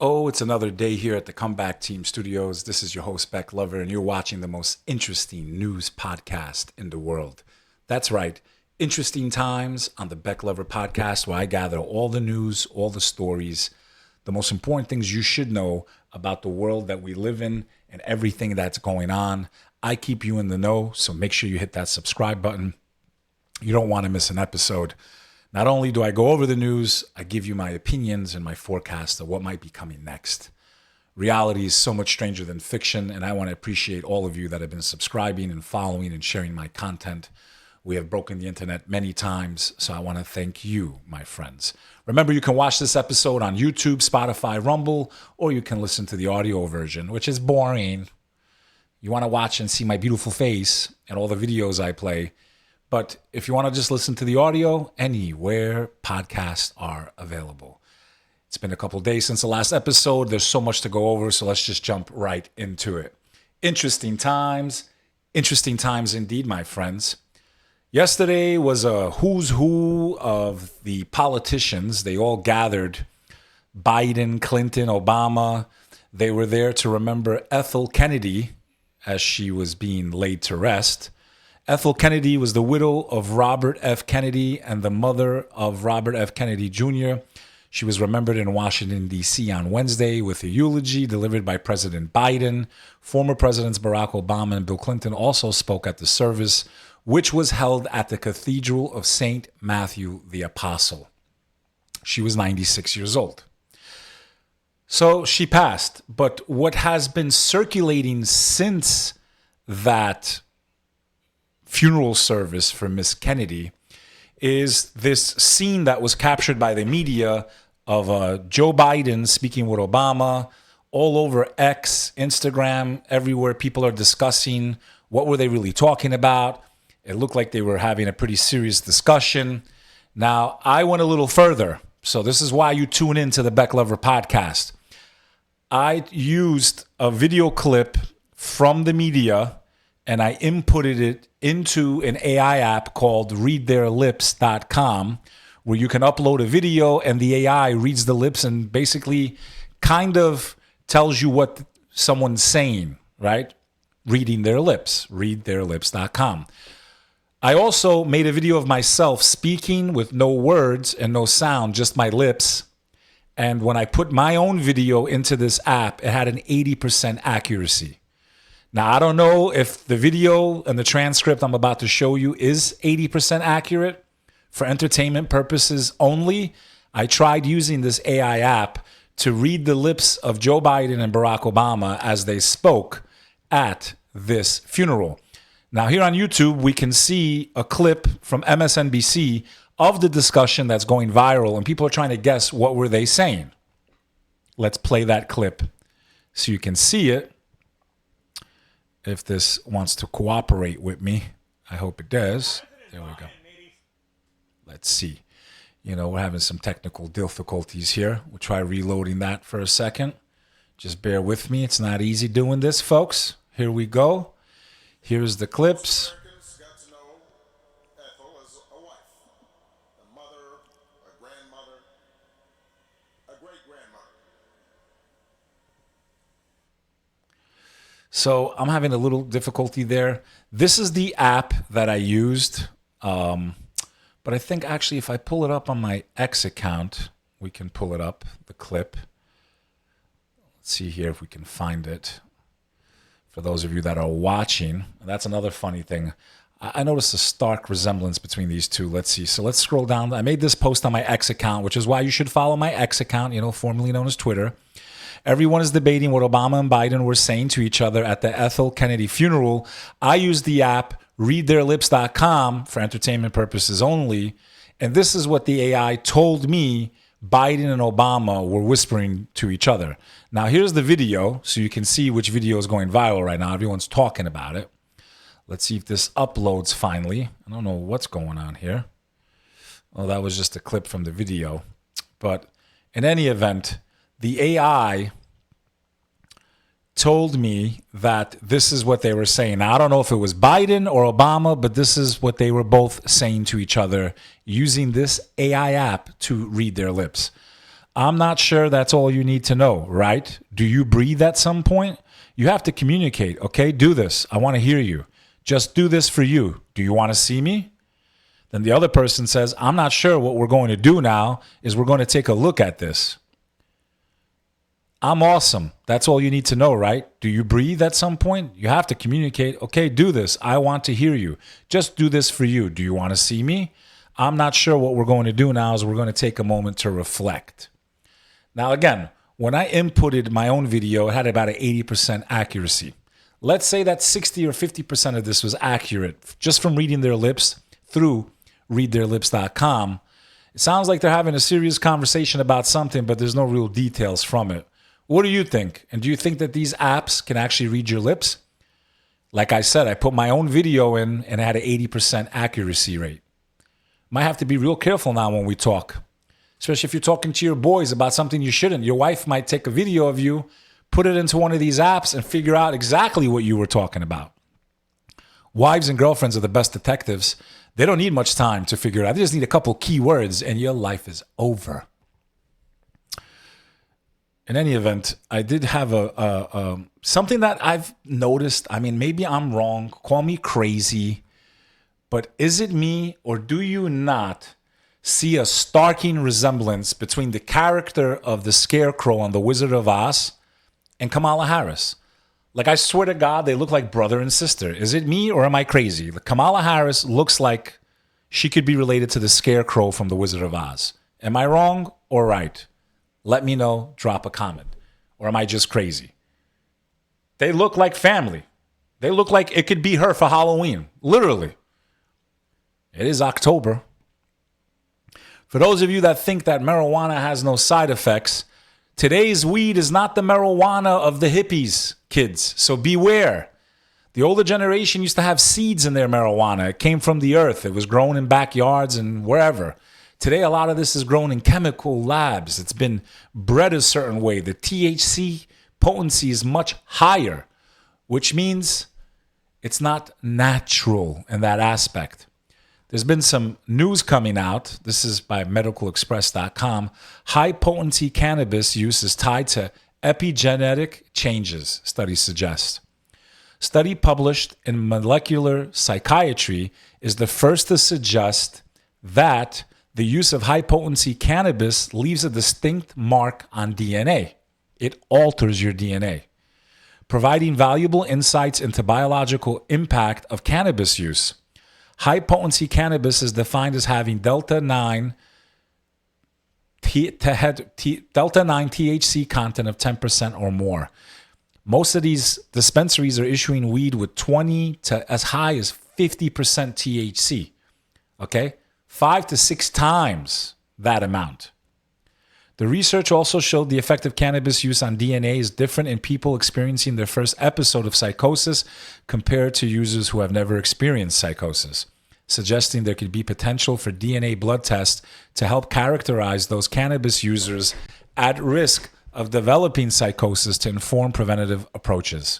Oh, it's another day here at the Comeback Team Studios. This is your host, Bek Lover, and you're watching the most interesting news podcast in the world. That's right, interesting times on the Bek Lover Podcast, where I gather all the news, all the stories, the most important things you should know about the world that we live in and everything that's going on. I keep you in the know, so make sure you hit that subscribe button. You don't want to miss an episode. Not only do I go over the news, I give you my opinions and my forecast of what might be coming next. Reality is so much stranger than fiction, and I want to appreciate all of you that have been subscribing and following and sharing my content. We have broken the internet many times, so I want to thank you, my friends. Remember, you can watch this episode on YouTube, Spotify, Rumble, or you can listen to the audio version, which is boring. You want to watch and see my beautiful face and all the videos I play. But if you want to just listen to the audio, anywhere podcasts are available. It's been a couple days since the last episode. There's so much to go over, so let's just jump right into it. Interesting times indeed, my friends. Yesterday was a who's who of the politicians. They all gathered. Biden, Clinton, Obama. They were there to remember Ethel Kennedy as she was being laid to rest. Ethel Kennedy was the widow of Robert F. Kennedy and the mother of Robert F. Kennedy Jr. She was remembered in Washington, D.C. on Wednesday with a eulogy delivered by President Biden. Former Presidents Barack Obama and Bill Clinton also spoke at the service, which was held at the Cathedral of St. Matthew the Apostle. She was 96 years old. So she passed. But what has been circulating since that funeral service for Miss Kennedy is this scene that was captured by the media of Joe Biden speaking with Obama all over X, Instagram, everywhere. People are discussing what were they really talking about. It looked like they were having a pretty serious discussion. Now, I went a little further. So this is why you tune in to the Bek Lover Podcast. I used a video clip from the media and I inputted it into an AI app called readtheirlips.com, where you can upload a video and the AI reads the lips and basically kind of tells you what someone's saying, right? Reading their lips, readtheirlips.com. I also made a video of myself speaking with no words and no sound, just my lips. And when I put my own video into this app, it had an 80% accuracy. Now, I don't know if the video and the transcript I'm about to show you is 80% accurate. For entertainment purposes only, I tried using this AI app to read the lips of Joe Biden and Barack Obama as they spoke at this funeral. Now, here on YouTube, we can see a clip from MSNBC of the discussion that's going viral, and people are trying to guess what were they saying. Let's play that clip so you can see it. If this wants to cooperate with me, I hope it does. There we go. Let's see. We're having some technical difficulties here. We'll try reloading that for a second. Just bear with me. It's not easy doing this, folks. Here we go. Here's the clips. Americans got to know Ethel as a wife, a mother, a grandmother, a great-grandmother. So I'm having a little difficulty there. This is the app that I used. But I think actually if I pull it up on my X account, we can pull it up, the clip. Let's see here if we can find it. For those of you that are watching, that's another funny thing. I noticed a stark resemblance between these two. Let's see. So let's scroll down. I made this post on my X account, which is why you should follow my X account, formerly known as Twitter. Everyone is debating what Obama and Biden were saying to each other at the Ethel Kennedy funeral. I used the app readtheirlips.com for entertainment purposes only. And this is what the AI told me Biden and Obama were whispering to each other. Now, here's the video so you can see which video is going viral right now. Everyone's talking about it. Let's see if this uploads finally. I don't know what's going on here. Well, that was just a clip from the video. But in any event, the AI told me that this is what they were saying. Now, I don't know if it was Biden or Obama, but this is what they were both saying to each other using this AI app to read their lips. I'm not sure that's all you need to know, right? Do you breathe at some point? You have to communicate, okay? Do this. I want to hear you. Just do this for you. Do you want to see me? Then the other person says, I'm not sure. What we're going to do now is we're going to take a look at this. I'm awesome. That's all you need to know, right? Do you breathe at some point? You have to communicate. Okay, do this. I want to hear you. Just do this for you. Do you want to see me? I'm not sure. What we're going to do now is we're going to take a moment to reflect. Now, again, when I inputted my own video, it had about an 80% accuracy. Let's say that 60 or 50% of this was accurate just from reading their lips through readtheirlips.com. It sounds like they're having a serious conversation about something, but there's no real details from it. What do you think? And do you think that these apps can actually read your lips? Like I said, I put my own video in and it had an 80% accuracy rate. Might have to be real careful now when we talk, especially if you're talking to your boys about something you shouldn't. Your wife might take a video of you, put it into one of these apps, and figure out exactly what you were talking about. Wives and girlfriends are the best detectives. They don't need much time to figure it out. They just need a couple key words and your life is over. In any event, I did have something that I've noticed. I mean, maybe I'm wrong. Call me crazy. But is it me, or do you not see a starking resemblance between the character of the Scarecrow on The Wizard of Oz and Kamala Harris? Like, I swear to God, they look like brother and sister. Is it me, or am I crazy? Kamala Harris looks like she could be related to the Scarecrow from The Wizard of Oz. Am I wrong or right? Let me know, drop a comment. Or am I just crazy? They look like family. They look like it could be her for Halloween. Literally. It is October. For those of you that think that marijuana has no side effects, today's weed is not the marijuana of the hippies, kids. So beware. The older generation used to have seeds in their marijuana. It came from the earth. It was grown in backyards and wherever. Today, a lot of this is grown in chemical labs. It's been bred a certain way. The THC potency is much higher, which means it's not natural in that aspect. There's been some news coming out. This is by medicalexpress.com. High potency cannabis use is tied to epigenetic changes, studies suggest. Study published in Molecular Psychiatry is the first to suggest that the use of high-potency cannabis leaves a distinct mark on DNA. It alters your DNA, providing valuable insights into biological impact of cannabis use. High-potency cannabis is defined as having delta 9 THC content of 10% or more. Most of these dispensaries are issuing weed with 20 to as high as 50% THC. Okay? 5 to 6 times that amount. The research also showed the effect of cannabis use on DNA is different in people experiencing their first episode of psychosis compared to users who have never experienced psychosis, suggesting there could be potential for DNA blood tests to help characterize those cannabis users at risk of developing psychosis to inform preventative approaches.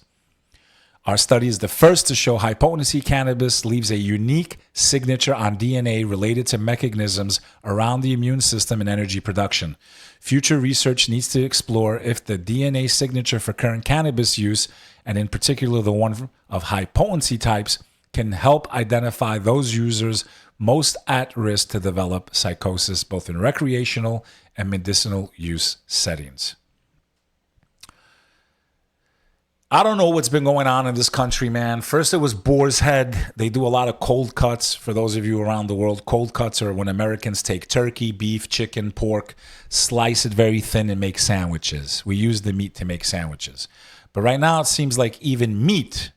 Our study is the first to show high-potency cannabis leaves a unique signature on DNA related to mechanisms around the immune system and energy production. Future research needs to explore if the DNA signature for current cannabis use, and in particular the one of high-potency types, can help identify those users most at risk to develop psychosis, both in recreational and medicinal use settings. I don't know what's been going on in this country, man. First, it was Boar's Head. They do a lot of cold cuts. For those of you around the world, cold cuts are when Americans take turkey, beef, chicken, pork, slice it very thin and make sandwiches. We use the meat to make sandwiches. But right now, it seems like even meat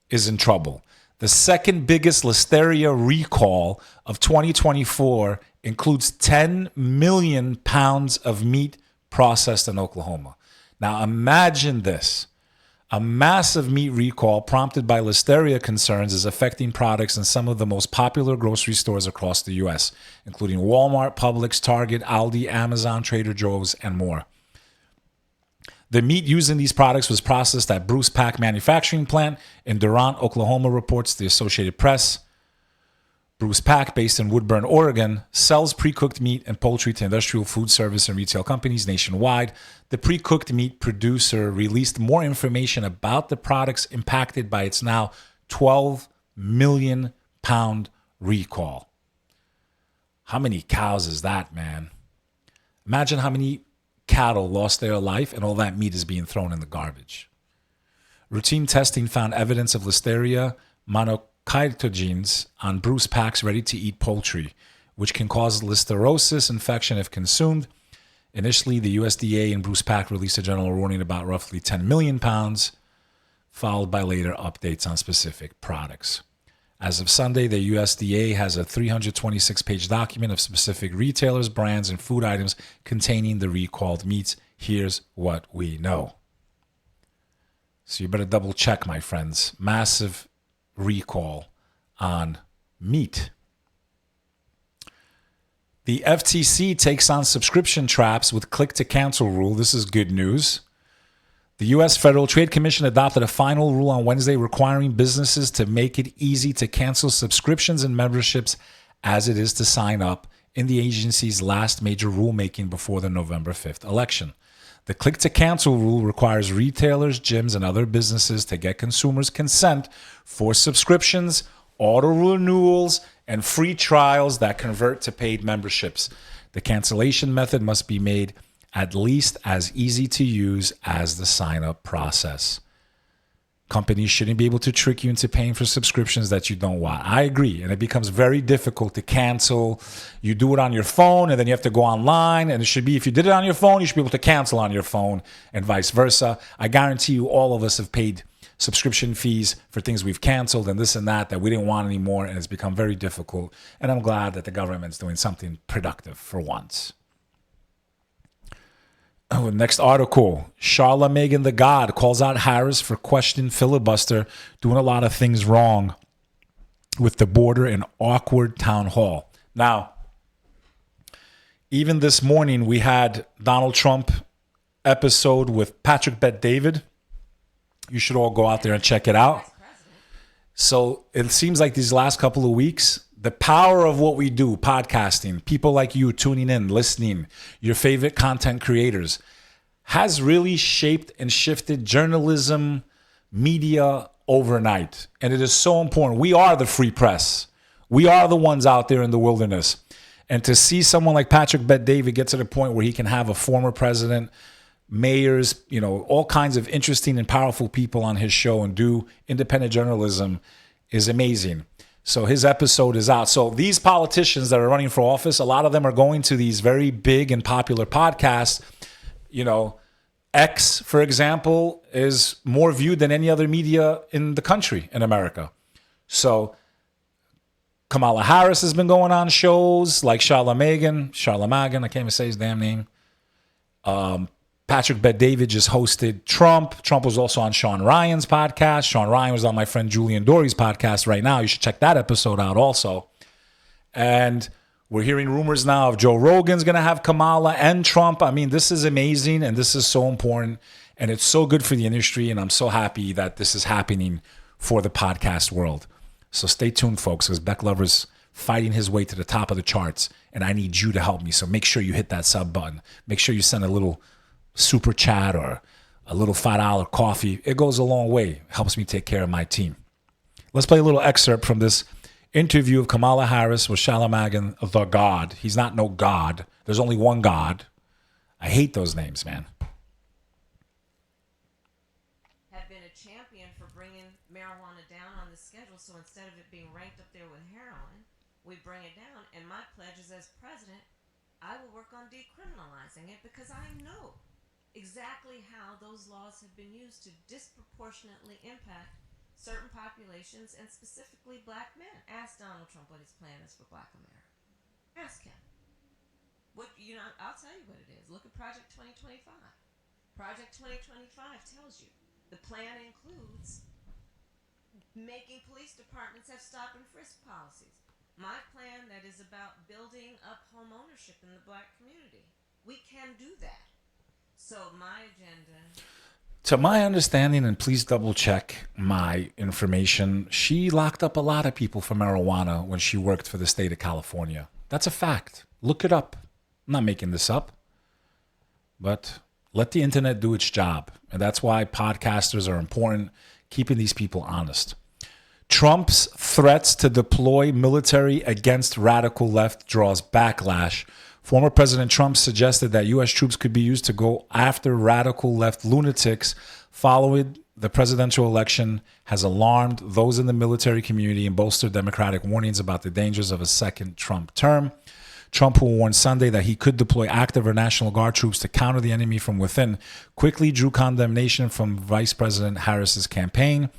is in trouble. The second biggest listeria recall of 2024 includes 10 million pounds of meat processed in Oklahoma. Now, imagine this. A massive meat recall prompted by listeria concerns is affecting products in some of the most popular grocery stores across the U.S., including Walmart, Publix, Target, Aldi, Amazon, Trader Joe's, and more. The meat used in these products was processed at Bruce Pack Manufacturing Plant in Durant, Oklahoma, reports the Associated Press. Bruce Pack, based in Woodburn, Oregon, sells pre-cooked meat and poultry to industrial food service and retail companies nationwide. The pre-cooked meat producer released more information about the products impacted by its now 12 million pound recall. How many cows is that, man? Imagine how many cattle lost their life and all that meat is being thrown in the garbage. Routine testing found evidence of Listeria monocytogenes on Bruce Pack's ready-to-eat poultry, which can cause listeriosis infection if consumed. Initially, the USDA and Bruce Pack released a general warning about roughly 10 million pounds, followed by later updates on specific products. As of Sunday, the USDA has a 326-page document of specific retailers, brands, and food items containing the recalled meats. Here's what we know. So you better double check, my friends. Massive recall on meat. The FTC takes on subscription traps with click-to-cancel rule. This is good news. The U.S. Federal Trade Commission adopted a final rule on Wednesday requiring businesses to make it easy to cancel subscriptions and memberships as it is to sign up in the agency's last major rulemaking before the November 5th election. The click-to-cancel rule requires retailers, gyms, and other businesses to get consumers' consent for subscriptions, auto-renewals, and free trials that convert to paid memberships. The cancellation method must be made at least as easy to use as the sign-up process. Companies shouldn't be able to trick you into paying for subscriptions that you don't want. I agree, and it becomes very difficult to cancel. You do it on your phone, and then you have to go online, and it should be, if you did it on your phone, you should be able to cancel on your phone, and vice versa. I guarantee you all of us have paid subscription fees for things we've canceled and this and that we didn't want anymore, and it's become very difficult, and I'm glad that the government's doing something productive for once. Oh, next article. Charlamagne the God calls out Harris for questioning filibuster, doing a lot of things wrong with the border and awkward town hall. Now, even this morning we had Donald Trump episode with Patrick Bet-David. You should all go out there and check it out. So it seems like these last couple of weeks, the power of what we do, podcasting, people like you tuning in, listening, your favorite content creators, has really shaped and shifted journalism, media overnight. And it is so important. We are the free press. We are the ones out there in the wilderness. And to see someone like Patrick Bet-David get to the point where he can have a former president, mayors, all kinds of interesting and powerful people on his show and do independent journalism is amazing. So his episode is out. So these politicians that are running for office, a lot of them are going to these very big and popular podcasts. X, for example, is more viewed than any other media in the country, in America. So Kamala Harris has been going on shows like Charlamagne, I can't even say his damn name. Patrick Bet-David just hosted Trump. Trump was also on Sean Ryan's podcast. Sean Ryan was on my friend Julian Dory's podcast right now. You should check that episode out also. And we're hearing rumors now of Joe Rogan's going to have Kamala and Trump. I mean, this is amazing, and this is so important, and it's so good for the industry, and I'm so happy that this is happening for the podcast world. So stay tuned, folks, because Bek Lover's fighting his way to the top of the charts, and I need you to help me. So make sure you hit that sub button. Make sure you send a little super chat or a little $5 coffee. It goes a long way. Helps me take care of my team. Let's play a little excerpt from this interview of Kamala Harris with Charlamagne the God. He's not no God. There's only one God. I hate those names, man. Have been a champion for bringing marijuana down on the schedule, so instead of it being ranked up there with heroin, we bring it down. And my pledge is, as president, I will work on decriminalizing it because I know exactly how those laws have been used to disproportionately impact certain populations and specifically black men. Ask Donald Trump what his plan is for black America. Ask him. I'll tell you what it is. Look at Project 2025. Project 2025 tells you the plan includes making police departments have stop and frisk policies. My plan that is about building up home ownership in the black community. We can do that. So my agenda. To my understanding, and please double check my information, she locked up a lot of people for marijuana when she worked for the state of California. That's a fact. Look it up. I'm not making this up. But let the internet do its job. And that's why podcasters are important, keeping these people honest. Trump's threats to deploy military against radical left draws backlash. Former President Trump suggested that U.S. troops could be used to go after radical left lunatics following the presidential election has alarmed those in the military community and bolstered Democratic warnings about the dangers of a second Trump term. Trump, who warned Sunday that he could deploy active or National Guard troops to counter the enemy from within, quickly drew condemnation from Vice President Harris's campaign,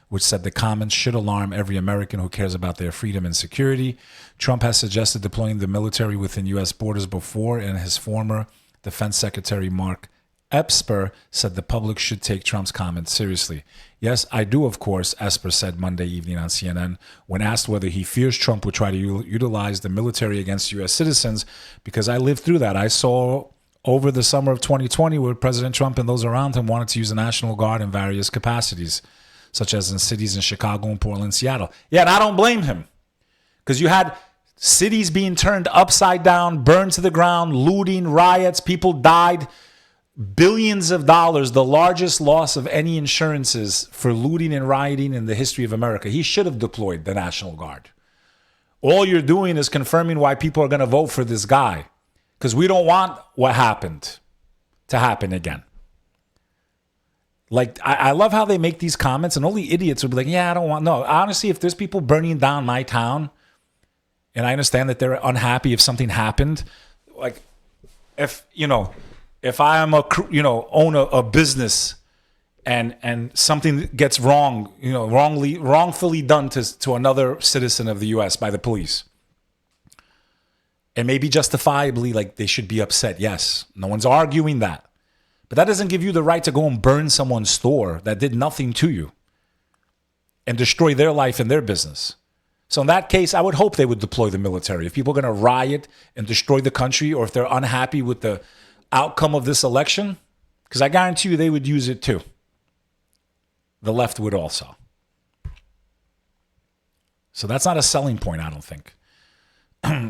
which said the comments should alarm every American who cares about their freedom and security. Trump has suggested deploying the military within U.S. borders before, and his former Defense Secretary Mark Esper said the public should take Trump's comments seriously. Yes, I do, of course, Esper said Monday evening on CNN when asked whether he fears Trump would try to utilize the military against U.S. citizens, because I lived through that. I saw over the summer of 2020 where President Trump and those around him wanted to use the National Guard in various capacities, such as in cities in Chicago and Portland, Seattle. Yeah, and I don't blame him, because you had cities being turned upside down, burned to the ground, looting, riots, people died, billions of dollars, the largest loss of any insurances for looting and rioting in the history of America. He should have deployed the National Guard. All you're doing is confirming why people are going to vote for this guy, because we don't want what happened to happen again. Like, I love how they make these comments, and only idiots would be like, yeah, I don't want... No, honestly, if there's people burning down my town, and I understand that they're unhappy if something happened, like, if I am own a business and something gets wrong, wrongfully done to another citizen of the U.S. by the police, and maybe justifiably, like, they should be upset. Yes, no one's arguing that. But that doesn't give you the right to go and burn someone's store that did nothing to you and destroy their life and their business. So in that case, I would hope they would deploy the military. If people are going to riot and destroy the country, or if they're unhappy with the outcome of this election, because I guarantee you they would use it too. The left would also. So that's not a selling point, I don't think.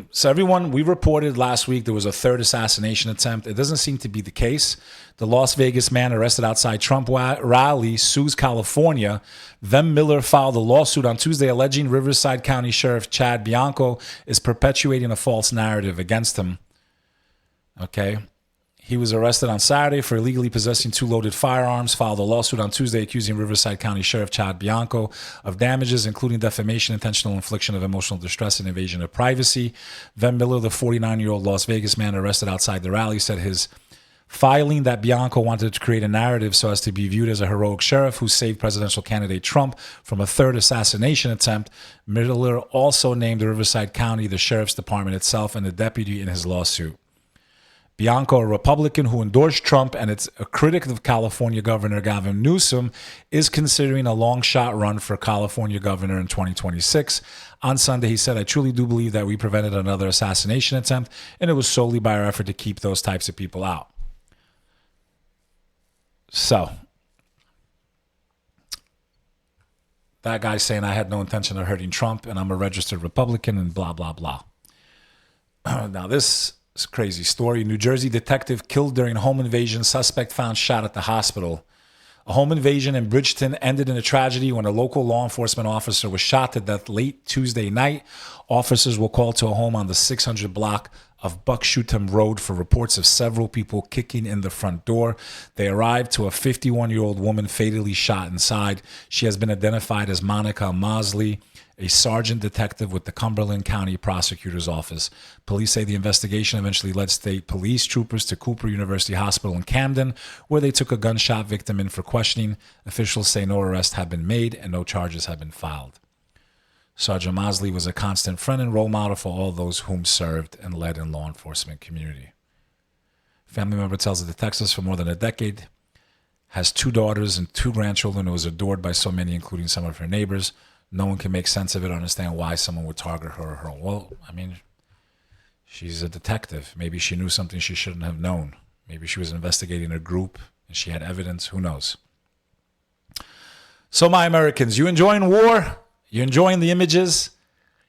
So everyone, we reported last week there was a third assassination attempt. It doesn't seem to be the case. The Las Vegas man arrested outside Trump rally sues California. Then Miller filed a lawsuit on Tuesday alleging Riverside County Sheriff Chad Bianco is perpetuating a false narrative against him. Okay. He was arrested on Saturday for illegally possessing 2 loaded firearms, filed a lawsuit on Tuesday accusing Riverside County Sheriff Chad Bianco of damages, including defamation, intentional infliction of emotional distress, and invasion of privacy. Van Miller, the 49-year-old Las Vegas man arrested outside the rally, said his filing that Bianco wanted to create a narrative so as to be viewed as a heroic sheriff who saved presidential candidate Trump from a third assassination attempt. Miller also named Riverside County, the sheriff's department itself, and the deputy in his lawsuit. Bianco, a Republican who endorsed Trump and is a critic of California Governor Gavin Newsom, is considering a long shot run for California governor in 2026. On Sunday, he said, I truly do believe that we prevented another assassination attempt, and it was solely by our effort to keep those types of people out. So, that guy's saying I had no intention of hurting Trump and I'm a registered Republican and blah, blah, blah. Now, this... It's a crazy story. New Jersey detective killed during home invasion. Suspect found shot at the hospital. A home invasion in Bridgeton ended in a tragedy when a local law enforcement officer was shot to death late Tuesday night. Officers were called to a home on the 600 block of Buckshootum Road for reports of several people kicking in the front door. They arrived to a 51-year-old woman fatally shot inside. She has been identified as Monica Mosley, a sergeant detective with the Cumberland County Prosecutor's Office. Police say the investigation eventually led state police troopers to Cooper University Hospital in Camden, where they took a gunshot victim in for questioning. Officials say no arrests have been made and no charges have been filed. Sergeant Mosley was a constant friend and role model for all those whom served and led in law enforcement community. Family member tells the detectives for more than a decade, has 2 daughters and 2 grandchildren, who was adored by so many, including some of her neighbors. No one can make sense of it or understand why someone would target her or her. Well, I mean, she's a detective. Maybe she knew something she shouldn't have known. Maybe she was investigating a group and she had evidence. Who knows? So my Americans, you enjoying war? You enjoying the images?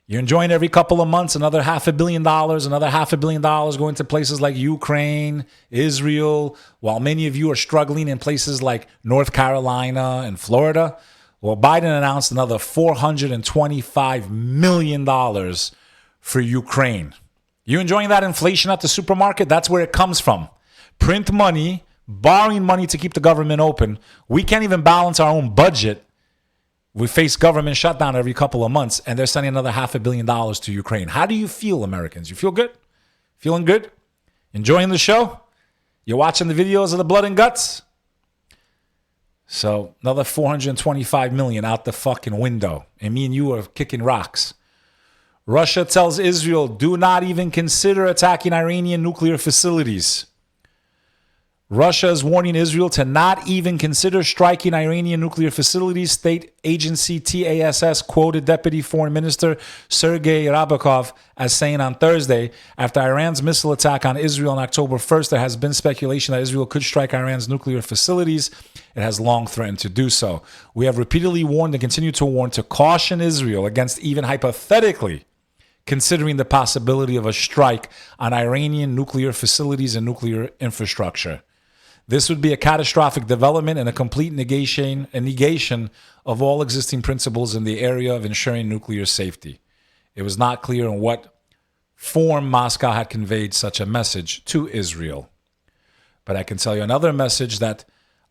You're enjoying every couple of months another $500 million, another $500 million going to places like Ukraine, Israel, while many of you are struggling in places like North Carolina and Florida. Well, Biden announced another $425 million for Ukraine. You enjoying that inflation at the supermarket? That's where it comes from. Print money, borrowing money to keep the government open. We can't even balance our own budget. We face government shutdown every couple of months, and they're sending another $500 million to Ukraine. How do you feel, Americans? You feel good? Feeling good? Enjoying the show? You're watching the videos of the blood and guts? So another $425 million out the fucking window, and me and you are kicking rocks. Russia tells Israel, do not even consider attacking Iranian nuclear facilities. Russia is warning Israel to not even consider striking Iranian nuclear facilities. State agency TASS quoted Deputy Foreign Minister Sergei Ryabkov as saying on Thursday, after Iran's missile attack on Israel on October 1st, there has been speculation that Israel could strike Iran's nuclear facilities. It has long threatened to do so. We have repeatedly warned and continue to warn to caution Israel against even hypothetically considering the possibility of a strike on Iranian nuclear facilities and nuclear infrastructure. This would be a catastrophic development and a complete negation of all existing principles in the area of ensuring nuclear safety. It was not clear in what form Moscow had conveyed such a message to Israel. But I can tell you another message that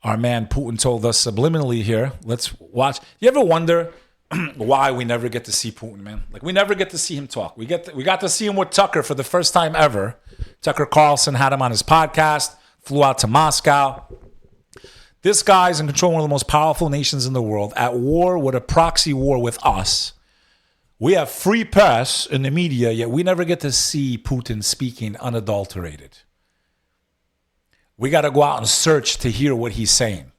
our man Putin told us subliminally here. Let's watch. You ever wonder why we never get to see Putin, man? Like, we never get to see him talk. We got to see him with Tucker for the first time ever. Tucker Carlson had him on his podcast. Flew out to Moscow. This guy's in control of one of the most powerful nations in the world, at war with a proxy war with us. We have free press in the media, yet we never get to see Putin speaking unadulterated. We got to go out and search to hear what he's saying.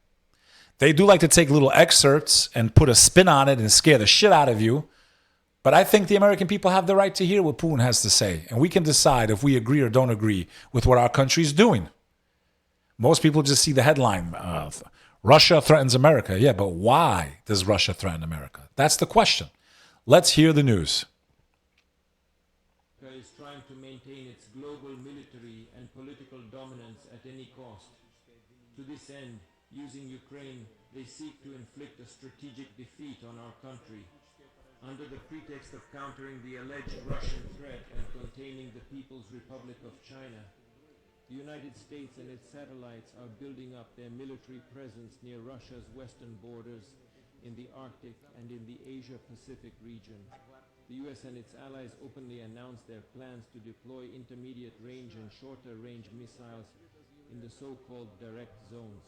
They do like to take little excerpts and put a spin on it and scare the shit out of you. But I think the American people have the right to hear what Putin has to say. And we can decide if we agree or don't agree with what our country's doing. Most people just see the headline, Russia threatens America. Yeah, but why does Russia threaten America? That's the question. Let's hear the news. America is trying to maintain its global military and political dominance at any cost. To this end, using Ukraine, they seek to inflict a strategic defeat on our country. Under the pretext of countering the alleged Russian threat and containing the People's Republic of China, the United States and its satellites are building up their military presence near Russia's western borders in the Arctic and in the Asia-Pacific region. The US and its allies openly announced their plans to deploy intermediate range and shorter range missiles in the so-called direct zones,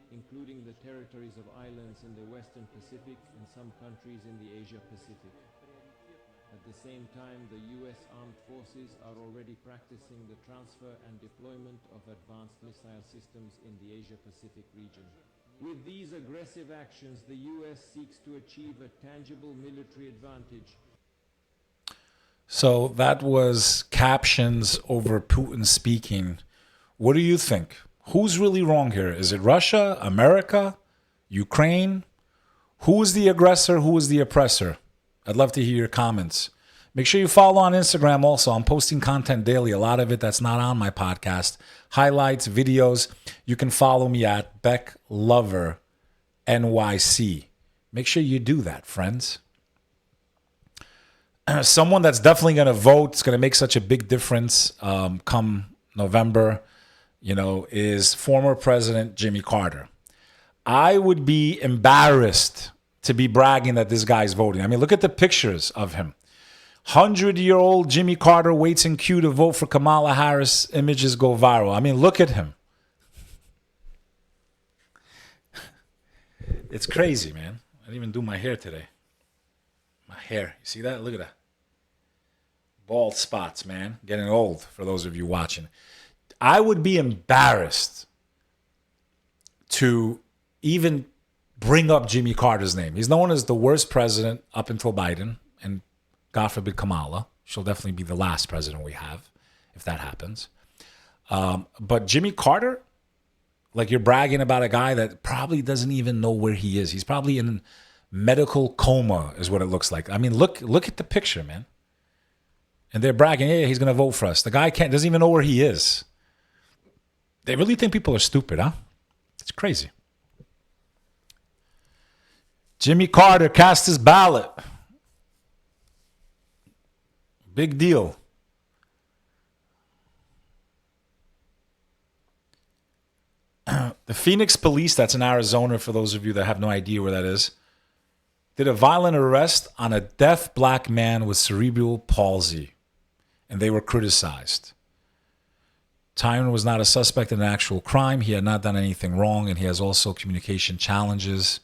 including the territories of islands in the Western Pacific and some countries in the Asia-Pacific. At the same time, the U.S. armed forces are already practicing the transfer and deployment of advanced missile systems in the Asia-Pacific region. With these aggressive actions, the U.S. seeks to achieve a tangible military advantage. So that was captions over Putin speaking. What do you think? Who's really wrong here? Is it Russia, America, Ukraine? Who is the aggressor? Who is the oppressor? I'd love to hear your comments. Make sure you follow on Instagram also. I'm posting content daily, a lot of it that's not on my podcast. Highlights, videos. You can follow me at Bek Lover NYC. Make sure you do that, friends. Someone that's definitely going to vote, it's going to make such a big difference come November, is former President Jimmy Carter. I would be embarrassed to be bragging that this guy's voting. I mean, look at the pictures of him. 100-year-old Jimmy Carter waits in queue to vote for Kamala Harris. Images go viral. I mean, look at him. It's crazy, man. I didn't even do my hair today. My hair. You see that? Look at that. Bald spots, man. Getting old, for those of you watching. I would be embarrassed to even bring up Jimmy Carter's name. He's known as the worst president up until Biden, and God forbid Kamala. She'll definitely be the last president we have, if that happens. But Jimmy Carter, Like you're bragging about a guy that probably doesn't even know where he is. He's probably in medical coma is what it looks like. I mean, look at the picture, man. And they're bragging, yeah, he's going to vote for us. The guy doesn't even know where he is. They really think people are stupid, huh? It's crazy. Jimmy Carter cast his ballot. Big deal. The Phoenix police, that's in Arizona for those of you that have no idea where that is, did a violent arrest on a deaf black man with cerebral palsy, and they were criticized. Tyron was not a suspect in an actual crime. He had not done anything wrong, and he has also communication challenges.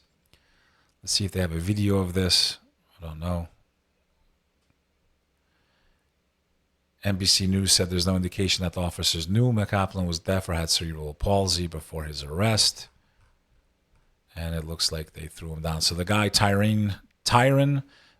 Let's see if they have a video of this. I don't know. NBC News said there's no indication that the officers knew McCaplin was deaf or had cerebral palsy before his arrest. And it looks like they threw him down. So the guy, Tyron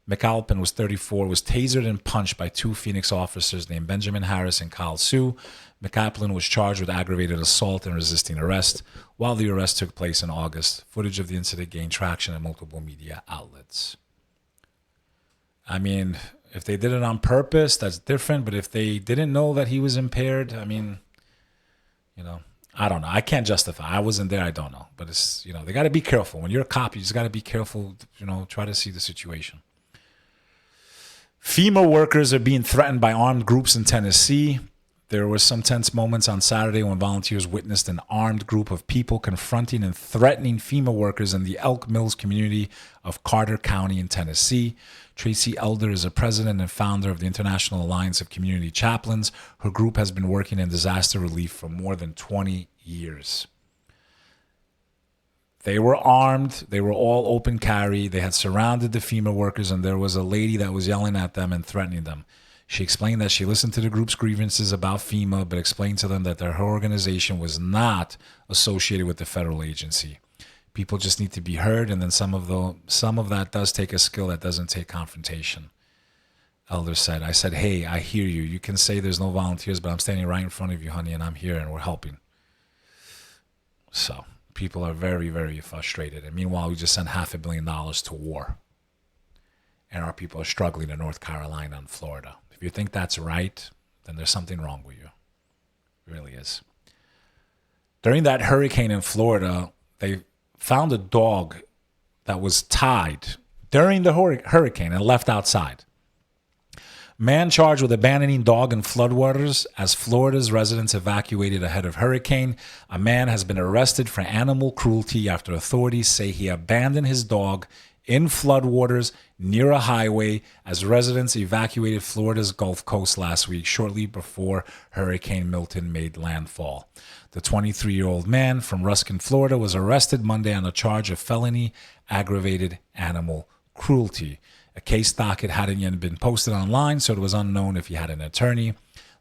McAlpin, was 34, was tasered and punched by two Phoenix officers named Benjamin Harris and Kyle Sue. McAlpin was charged with aggravated assault and resisting arrest while the arrest took place in August. Footage of the incident gained traction in multiple media outlets. I mean, if they did it on purpose, that's different. But if they didn't know that he was impaired, I mean, I don't know. I can't justify. I wasn't there. I don't know. But it's, they got to be careful. When you're a cop, you just got to be careful, try to see the situation. FEMA workers are being threatened by armed groups in Tennessee. There were some tense moments on Saturday when volunteers witnessed an armed group of people confronting and threatening FEMA workers in the Elk Mills community of Carter County in Tennessee. Tracy Elder is a president and founder of the International Alliance of Community Chaplains. Her group has been working in disaster relief for more than 20 years. They were armed. They were all open carry. They had surrounded the FEMA workers, and there was a lady that was yelling at them and threatening them. She explained that she listened to the group's grievances about FEMA, but explained to them that her organization was not associated with the federal agency. People just need to be heard, and then some of that does take a skill that doesn't take confrontation. Elder said, I said, hey, I hear you. You can say there's no volunteers, but I'm standing right in front of you, honey, and I'm here, and we're helping. So people are very, very frustrated. And meanwhile, we just sent $500 million to war. And our people are struggling in North Carolina and Florida. If you think that's right, then there's something wrong with you. It really is. During that hurricane in Florida, they found a dog that was tied during the hurricane and left outside. Man charged with abandoning dog in floodwaters as Florida's residents evacuated ahead of hurricane. A man has been arrested for animal cruelty after authorities say he abandoned his dog in floodwaters near a highway as residents evacuated Florida's Gulf Coast last week, shortly before Hurricane Milton made landfall. The 23-year-old man from Ruskin, Florida, was arrested Monday on a charge of felony aggravated animal cruelty. A case docket hadn't yet been posted online, so it was unknown if he had an attorney.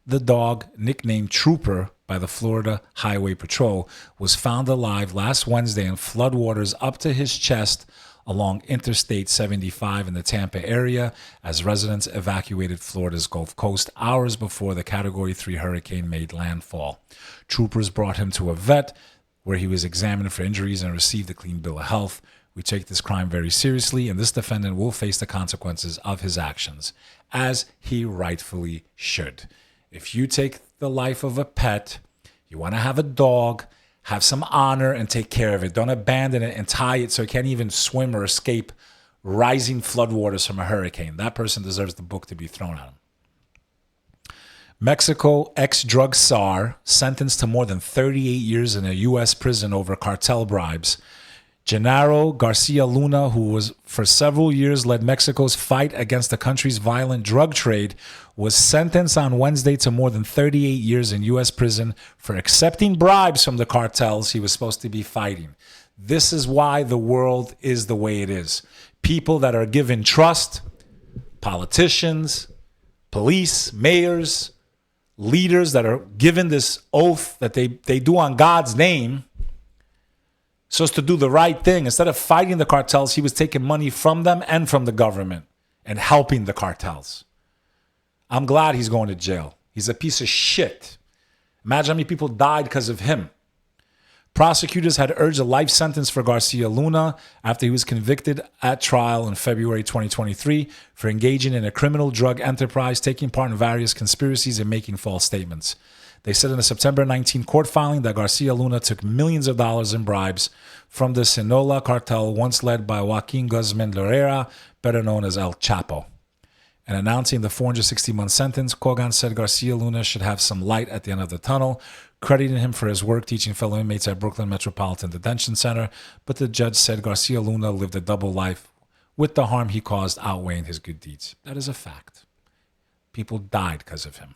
The dog, nicknamed Trooper by the Florida Highway Patrol, was found alive last Wednesday in floodwaters up to his chest along Interstate 75 in the Tampa area as residents evacuated Florida's Gulf Coast hours before the Category 3 hurricane made landfall. Troopers brought him to a vet where he was examined for injuries and received a clean bill of health. We take this crime very seriously, and this defendant will face the consequences of his actions, as he rightfully should. If you take the life of a pet, you want to have a dog, have some honor and take care of it. Don't abandon it and tie it so it can't even swim or escape rising floodwaters from a hurricane. That person deserves the book to be thrown at him. Mexico ex-drug Czar sentenced to more than 38 years in a U.S. prison over cartel bribes. Genaro Garcia Luna, who was for several years led Mexico's fight against the country's violent drug trade, was sentenced on Wednesday to more than 38 years in U.S. prison for accepting bribes from the cartels he was supposed to be fighting. This is why the world is the way it is. People that are given trust, politicians, police, mayors, leaders that are given this oath that they do on God's name, so as to do the right thing. Instead of fighting the cartels, he was taking money from them and from the government and helping the cartels. I'm glad he's going to jail. He's a piece of shit. Imagine how many people died because of him. Prosecutors had urged a life sentence for Garcia Luna after he was convicted at trial in February 2023 for engaging in a criminal drug enterprise, taking part in various conspiracies, and making false statements. They said in a September 19 court filing that Garcia Luna took millions of dollars in bribes from the Sinaloa cartel, once led by Joaquin Guzman Lorera, better known as El Chapo. And announcing the 460-month sentence, Kogan said Garcia Luna should have some light at the end of the tunnel, crediting him for his work teaching fellow inmates at Brooklyn Metropolitan Detention Center. But the judge said Garcia Luna lived a double life, with the harm he caused outweighing his good deeds. That is a fact. People died because of him.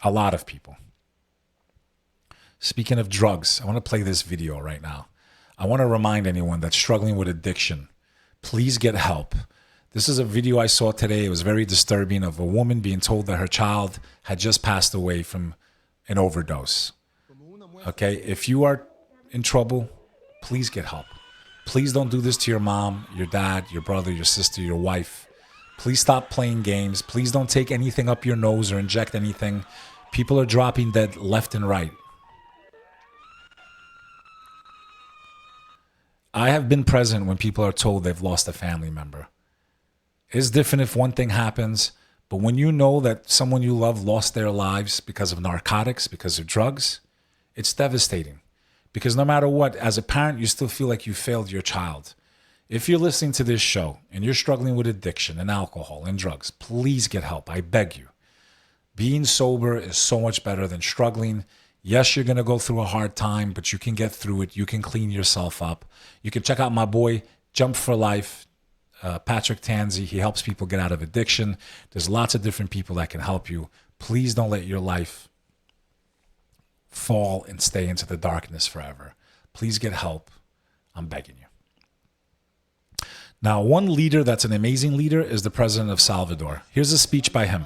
A lot of people. Speaking of drugs, I want to play this video right now. I want to remind anyone that's struggling with addiction, please get help. This is a video I saw today. It was very disturbing, of a woman being told that her child had just passed away from an overdose. Okay, if you are in trouble, please get help. Please don't do this to your mom, your dad, your brother, your sister, your wife. Please stop playing games. Please don't take anything up your nose or inject anything. People are dropping dead left and right. I have been present when people are told they've lost a family member. It's different if one thing happens, but when you know that someone you love lost their lives because of narcotics, because of drugs, it's devastating. Because no matter what, as a parent, you still feel like you failed your child. If you're listening to this show and you're struggling with addiction and alcohol and drugs, please get help. I beg you. Being sober is so much better than struggling. Yes, you're going to go through a hard time, but you can get through it. You can clean yourself up. You can check out my boy, Jump for Life, Patrick Tanzi. He helps people get out of addiction. There's lots of different people that can help you. Please don't let your life fall and stay into the darkness forever. Please get help. I'm begging you. Now, one leader that's an amazing leader is the president of Salvador. Here's a speech by him.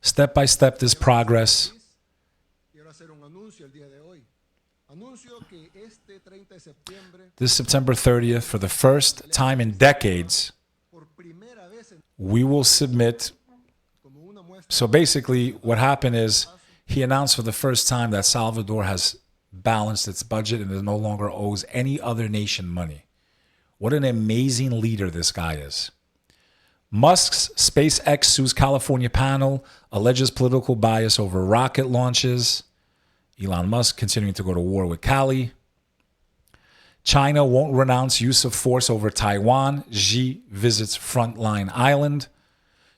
Step by step, this progress. This September 30th, for the first time in decades, we will submit. So basically, what happened is he announced for the first time that Salvador has balanced its budget and it no longer owes any other nation money. What an amazing leader this guy is. Musk's SpaceX sues California panel, alleges political bias over rocket launches. Elon Musk continuing to go to war with Cali. China won't renounce use of force over Taiwan. Xi visits Frontline Island.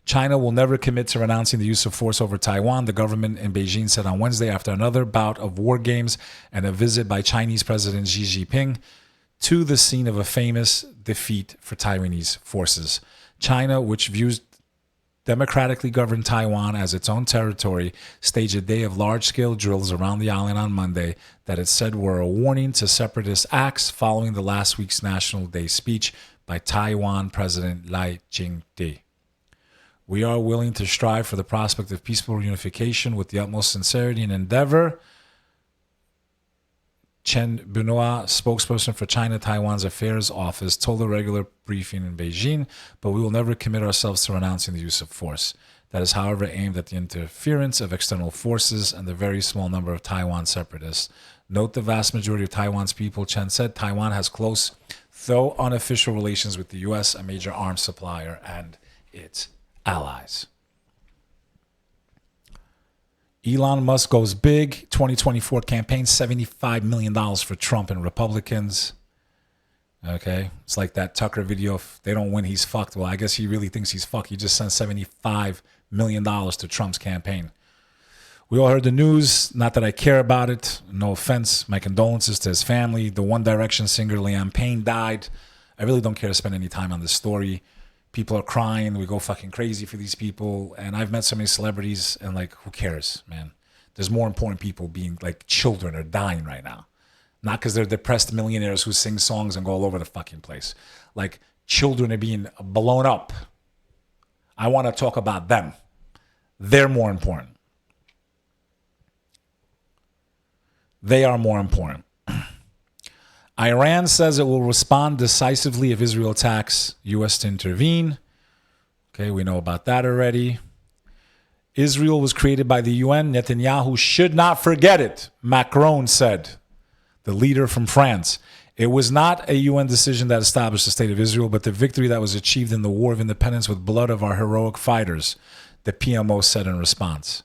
China will never commit to renouncing the use of force over Taiwan, the government in Beijing said on Wednesday after another bout of war games and a visit by Chinese President Xi Jinping to the scene of a famous defeat for Taiwanese forces. China, which views democratically governed Taiwan as its own territory, staged a day of large-scale drills around the island on Monday that it said were a warning to separatist acts following the last week's National Day speech by Taiwan President Lai Ching-te. We are willing to strive for the prospect of peaceful reunification with the utmost sincerity and endeavor. Chen Benoit, spokesperson for China-Taiwan's Affairs Office, told a regular briefing in Beijing, but we will never commit ourselves to renouncing the use of force. That is, however, aimed at the interference of external forces and the very small number of Taiwan separatists. Note the vast majority of Taiwan's people, Chen said. Taiwan has close, though unofficial, relations with the U.S., a major arms supplier, and its allies. Elon Musk goes big. 2024 campaign, $75 million for Trump and Republicans. Okay. It's like that Tucker video. If they don't win, he's fucked. Well, I guess he really thinks he's fucked. He just sent $75 million to Trump's campaign. We all heard the news. Not that I care about it. No offense. My condolences to his family. The One Direction singer Liam Payne died. I really don't care to spend any time on this story. People are crying. We go fucking crazy for these people. And I've met so many celebrities and like, who cares, man? There's more important people being like children are dying right now. Not because they're depressed millionaires who sing songs and go all over the fucking place. Like children are being blown up. I want to talk about them. They're more important. They are more important. Iran says it will respond decisively if Israel attacks U.S. to intervene. Okay, we know about that already. Israel was created by the UN. Netanyahu should not forget it, Macron said, the leader from France. It was not a UN decision that established the state of Israel, but the victory that was achieved in the War of Independence with blood of our heroic fighters, the PMO said in response.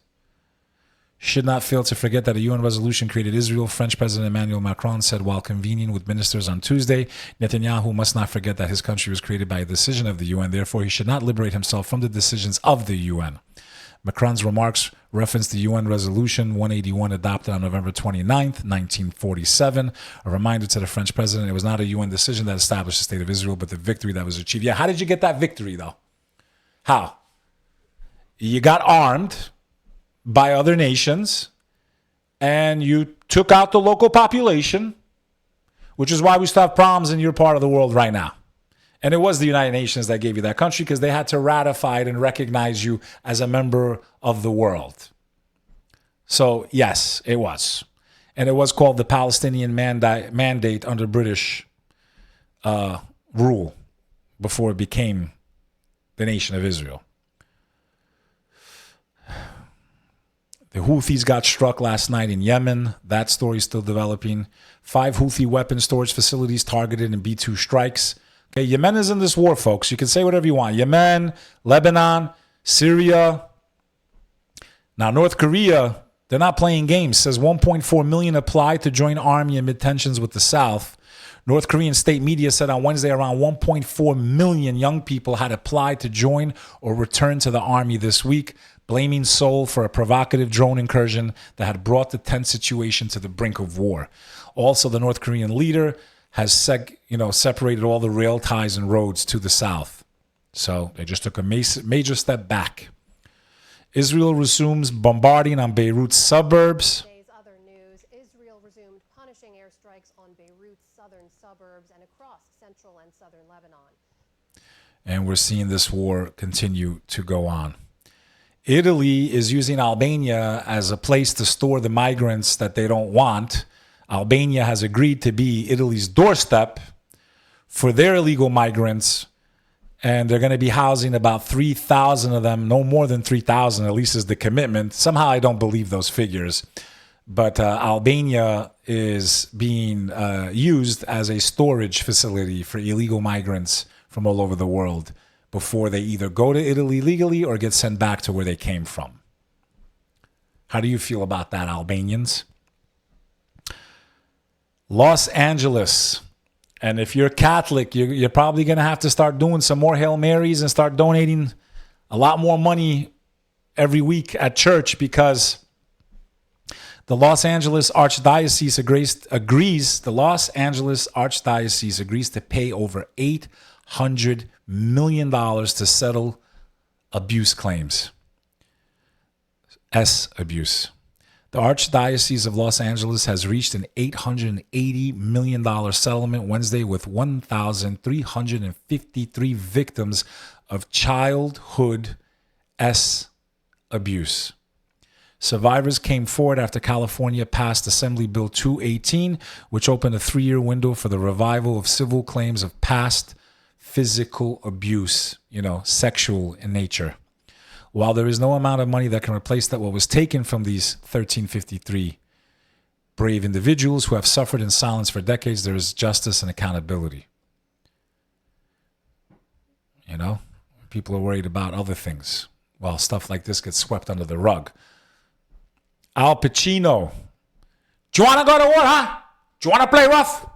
Should not fail to forget that a UN resolution created Israel. French President Emmanuel Macron said while convening with ministers on Tuesday. Netanyahu must not forget that his country was created by a decision of the UN. Therefore, he should not liberate himself from the decisions of the UN. Macron's remarks referenced the UN Resolution 181 adopted on November 29th, 1947. A reminder to the French president, it was not a UN decision that established the state of Israel, but the victory that was achieved. Yeah, how did you get that victory, though? How? You got armed by other nations, and you took out the local population, which is why we still have problems in your part of the world right now. And it was the United Nations that gave you that country because they had to ratify it and recognize you as a member of the world. So, yes, it was. And it was called the Palestinian Mandate under British rule before it became the nation of Israel. The Houthis got struck last night in Yemen. That story is still developing. 5 Houthi weapon storage facilities targeted in B-2 strikes. Okay, Yemen is in this war, folks. You can say whatever you want. Yemen, Lebanon, Syria. Now, North Korea, they're not playing games. Says 1.4 million applied to join army amid tensions with the South. North Korean state media said on Wednesday around 1.4 million young people had applied to join or return to the army this week, blaming Seoul for a provocative drone incursion that had brought the tense situation to the brink of war. Also, the North Korean leader has separated all the rail ties and roads to the south. So they just took a major step back. Israel resumes bombarding on Beirut's suburbs. Other news, Israel resumed punishing airstrikes on Beirut's southern suburbs and across central and southern Lebanon. And we're seeing this war continue to go on. Italy is using Albania as a place to store the migrants that they don't want. Albania has agreed to be Italy's doorstep for their illegal migrants, and they're going to be housing about 3,000 of them, no more than 3,000, at least is the commitment. Somehow I don't believe those figures, but Albania is being used as a storage facility for illegal migrants from all over the world before they either go to Italy legally or get sent back to where they came from. How do you feel about that, Albanians? Los Angeles. And if you're Catholic, you're probably going to have to start doing some more Hail Marys and start donating a lot more money every week at church, because the Los Angeles Archdiocese agrees to pay over $800 million to settle abuse claims. Abuse. The Archdiocese of Los Angeles has reached an $880 million settlement Wednesday with 1,353 victims of childhood abuse. Survivors came forward after California passed Assembly Bill 218, which opened a 3-year window for the revival of civil claims of past physical abuse, sexual in nature. While there is no amount of money that can replace what was taken from these 1,353 brave individuals who have suffered in silence for decades, there is justice and accountability. People are worried about other things. Well, stuff like this gets swept under the rug. Al Pacino. Do you want to go to war, huh? Do you want to play rough?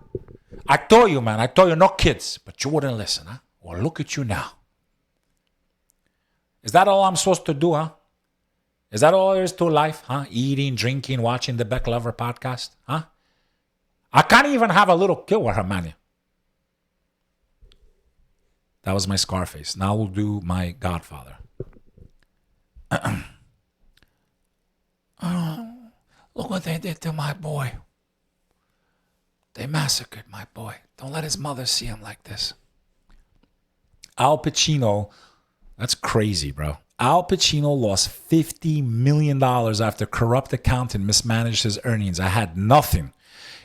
I told you, man. I told you no kids. But you wouldn't listen, huh? Well, look at you now. Is that all I'm supposed to do, huh? Is that all there is to life, huh? Eating, drinking, watching the Bek Lover Podcast, huh? I can't even have a little kid with her, man. That was my Scarface. Now we'll do my Godfather. Look what they did to my boy. They massacred my boy. Don't let his mother see him like this. Al Pacino, that's crazy, bro. Al Pacino lost $50 million after corrupt accountant mismanaged his earnings. I had nothing.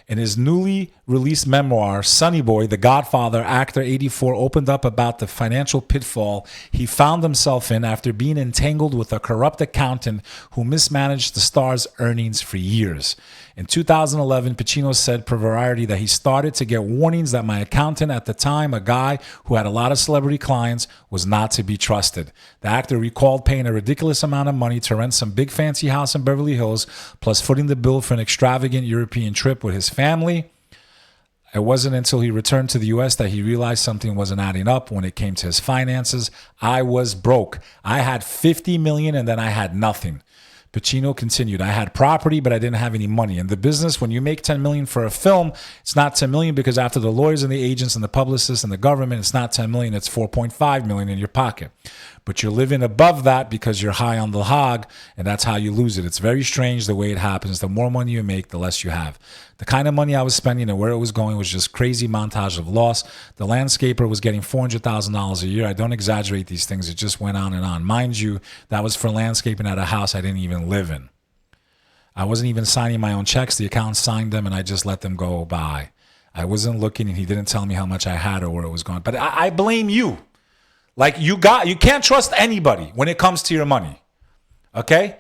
In his newly released memoir, Sonny Boy, The Godfather, actor 84 opened up about the financial pitfall he found himself in after being entangled with a corrupt accountant who mismanaged the star's earnings for years. In 2011, Pacino said per Variety that he started to get warnings that my accountant at the time, a guy who had a lot of celebrity clients, was not to be trusted. The actor recalled paying a ridiculous amount of money to rent some big fancy house in Beverly Hills, plus footing the bill for an extravagant European trip with his family. It wasn't until he returned to the U.S. that he realized something wasn't adding up when it came to his finances. I was broke. I had $50 million and then I had nothing. Pacino continued, I had property, but I didn't have any money. In the business, when you make $10 million for a film, it's not $10 million because after the lawyers and the agents and the publicists and the government, it's not $10 million, it's $4.5 million in your pocket. But you're living above that because you're high on the hog, and that's how you lose it. It's very strange the way it happens. The more money you make, the less you have. The kind of money I was spending and where it was going was just crazy montage of loss. The landscaper was getting $400,000 a year. I don't exaggerate these things. It just went on and on. Mind you, that was for landscaping at a house I didn't even live in. I wasn't even signing my own checks. The accountant signed them, and I just let them go by. I wasn't looking, and he didn't tell me how much I had or where it was going. But I blame you. Like you can't trust anybody when it comes to your money. Okay?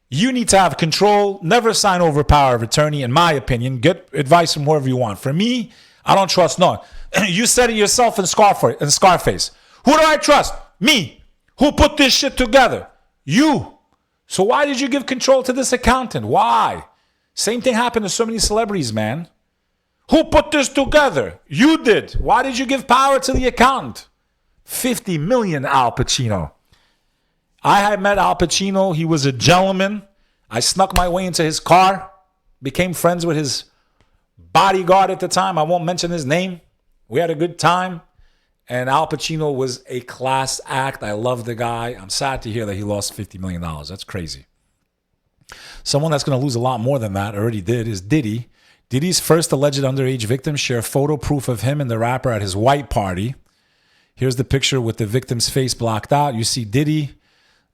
You need to have control. Never sign over power of attorney, in my opinion. Get advice from whoever you want. For me, I don't trust no one. You said it yourself in Scarface. Who do I trust? Me. Who put this shit together? You. So why did you give control to this accountant? Why? Same thing happened to so many celebrities, man. Who put this together? You did. Why did you give power to the accountant? 50 million, Al Pacino. I had met Al Pacino. He was a gentleman. I snuck my way into his car, became friends with his bodyguard at the time. I won't mention his name. We had a good time. And Al Pacino was a class act. I love the guy. I'm sad to hear that he lost $50 million. That's crazy. Someone that's going to lose a lot more than that, already did, is Diddy. Diddy's first alleged underage victim share photo proof of him and the rapper at his white party. Here's the picture with the victim's face blocked out. You see Diddy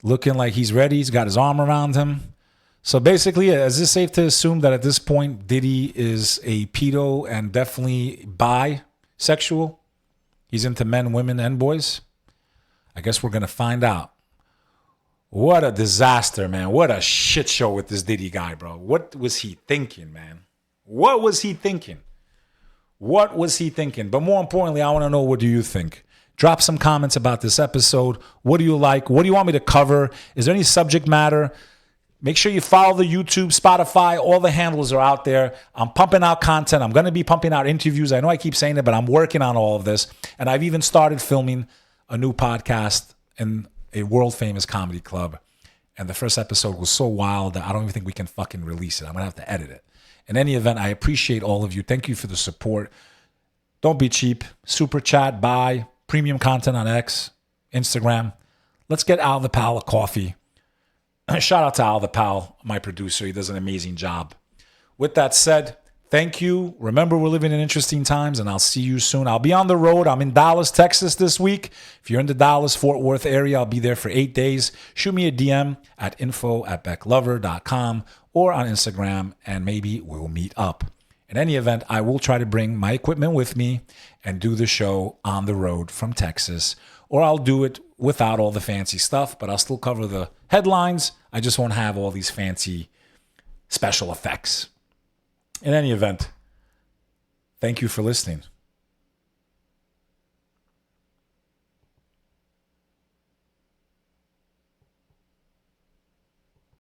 looking like he's ready. He's got his arm around him. So basically, is it safe to assume that at this point, Diddy is a pedo and definitely bisexual? He's into men, women, and boys? I guess we're going to find out. What a disaster, man. What a shit show with this Diddy guy, bro. What was he thinking, man? What was he thinking? What was he thinking? But more importantly, I want to know, what do you think? Drop some comments about this episode. What do you like? What do you want me to cover? Is there any subject matter? Make sure you follow the YouTube, Spotify. All the handles are out there. I'm pumping out content. I'm going to be pumping out interviews. I know I keep saying it, but I'm working on all of this. And I've even started filming a new podcast in a world-famous comedy club. And the first episode was so wild that I don't even think we can fucking release it. I'm going to have to edit it. In any event, I appreciate all of you. Thank you for the support. Don't be cheap. Super chat, buy. Premium content on X, Instagram. Let's get Al the Pal a coffee. Shout out to Al the Pal, my producer. He does an amazing job. With that said, thank you. Remember, we're living in interesting times, and I'll see you soon. I'll be on the road. I'm in Dallas, Texas this week. If you're in the Dallas, Fort Worth area, I'll be there for 8 days. Shoot me a DM at info@beklover.com or on Instagram, and maybe we'll meet up. In any event, I will try to bring my equipment with me and do the show on the road from Texas. Or I'll do it without all the fancy stuff, but I'll still cover the headlines. I just won't have all these fancy special effects. In any event, thank you for listening.